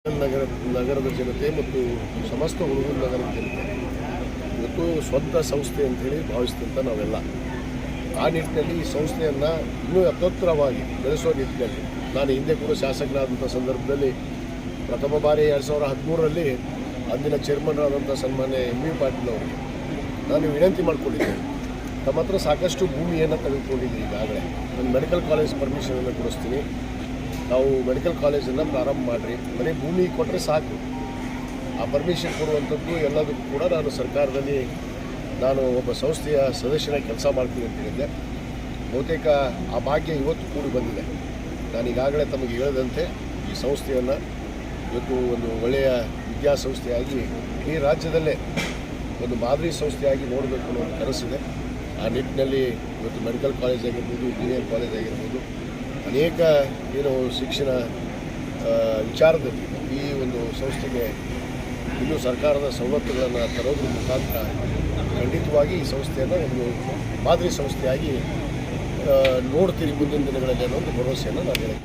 ನಗರದ ಜನತೆ ಮತ್ತು ಸಮಸ್ತ ಹುಡುಗರ ನಗರದ ಜನತೆ ಇವತ್ತು ಸ್ವಂತ ಸಂಸ್ಥೆ ಅಂತೇಳಿ ಭಾವಿಸಿದಂಥ ನಾವೆಲ್ಲ ಆ ನಿಟ್ಟಿನಲ್ಲಿ ಈ ಸಂಸ್ಥೆಯನ್ನು ಇನ್ನೂ ಅತ್ಯುತ್ತರವಾಗಿ ಬೆಳೆಸುವ ನಿಟ್ಟಿನಲ್ಲಿ ನಾನು ಹಿಂದೆ ಕೂಡ ಶಾಸಕನಾದಂಥ ಸಂದರ್ಭದಲ್ಲಿ ಪ್ರಥಮ ಬಾರಿ 2013ರಲ್ಲಿ ಅಂದಿನ ಚೇರ್ಮನ್ ಆದಂಥ ಸನ್ಮಾನ್ಯ MV ಪಾಟೀಲ್ ಅವರಿಗೆ ನಾನು ವಿನಂತಿ ಮಾಡಿಕೊಂಡಿದ್ದೆ. ತಮ್ಮ ಹತ್ರ ಸಾಕಷ್ಟು ಭೂಮಿಯನ್ನು ತೆಗೆದುಕೊಂಡಿದ್ದೀನಿ. ಈಗಾಗಲೇ ನಾನು ಮೆಡಿಕಲ್ ಕಾಲೇಜ್ ಪರ್ಮಿಷನನ್ನು ಕೊಡಿಸ್ತೀನಿ, ನಾವು ಮೆಡಿಕಲ್ ಕಾಲೇಜನ್ನು ಪ್ರಾರಂಭ ಮಾಡಿರಿ, ಬರೀ ಭೂಮಿ ಕೊಟ್ಟರೆ ಸಾಕು. ಆ ಪರ್ಮಿಷನ್ ಕೊಡುವಂಥದ್ದು ಎಲ್ಲದಕ್ಕೂ ಕೂಡ ನಾನು ಸರ್ಕಾರದಲ್ಲಿ ನಾನು ಒಬ್ಬ ಸಂಸ್ಥೆಯ ಸದಸ್ಯನಾಗಿ ಕೆಲಸ ಮಾಡ್ತೀನಿ ಅಂತ ಹೇಳಿದ್ದೆ. ಬಹುತೇಕ ಆ ಭಾಗ್ಯ ಇವತ್ತು ಕೂಡಿ ಬಂದಿದೆ. ನಾನು ಈಗಾಗಲೇ ತಮಗೆ ಹೇಳಿದಂತೆ ಈ ಸಂಸ್ಥೆಯನ್ನು ಇವತ್ತು ಒಂದು ಒಳ್ಳೆಯ ವಿದ್ಯಾಸಂಸ್ಥೆಯಾಗಿ ಈ ರಾಜ್ಯದಲ್ಲೇ ಒಂದು ಮಾದರಿ ಸಂಸ್ಥೆಯಾಗಿ ನೋಡಬೇಕು ಅನ್ನೋ ಒಂದು ಕನಸಿದೆ. ಆ ನಿಟ್ಟಿನಲ್ಲಿ ಇವತ್ತು ಮೆಡಿಕಲ್ ಕಾಲೇಜ್ ಆಗಿರ್ಬೋದು, ಇಂಜಿನಿಯರಿಂಗ್ ಕಾಲೇಜ್ ಆಗಿರ್ಬೋದು, ಅನೇಕ ಶಿಕ್ಷಣ ವಿಚಾರದಲ್ಲಿ ಈ ಒಂದು ಸಂಸ್ಥೆಗೆ ಇನ್ನೂ ಸರ್ಕಾರದ ಸವಲತ್ತುಗಳನ್ನು ತರೋದ್ರ ಮುಖಾಂತರ ಖಂಡಿತವಾಗಿ ಈ ಸಂಸ್ಥೆಯನ್ನು ಒಂದು ಮಾದರಿ ಸಂಸ್ಥೆಯಾಗಿ ನೋಡ್ತೀರಿ ಮುಂದಿನ ದಿನಗಳಲ್ಲಿ ಅನ್ನೋ ಒಂದು ಭರವಸೆಯನ್ನು ನಾನು ಹೇಳ್ತೀನಿ.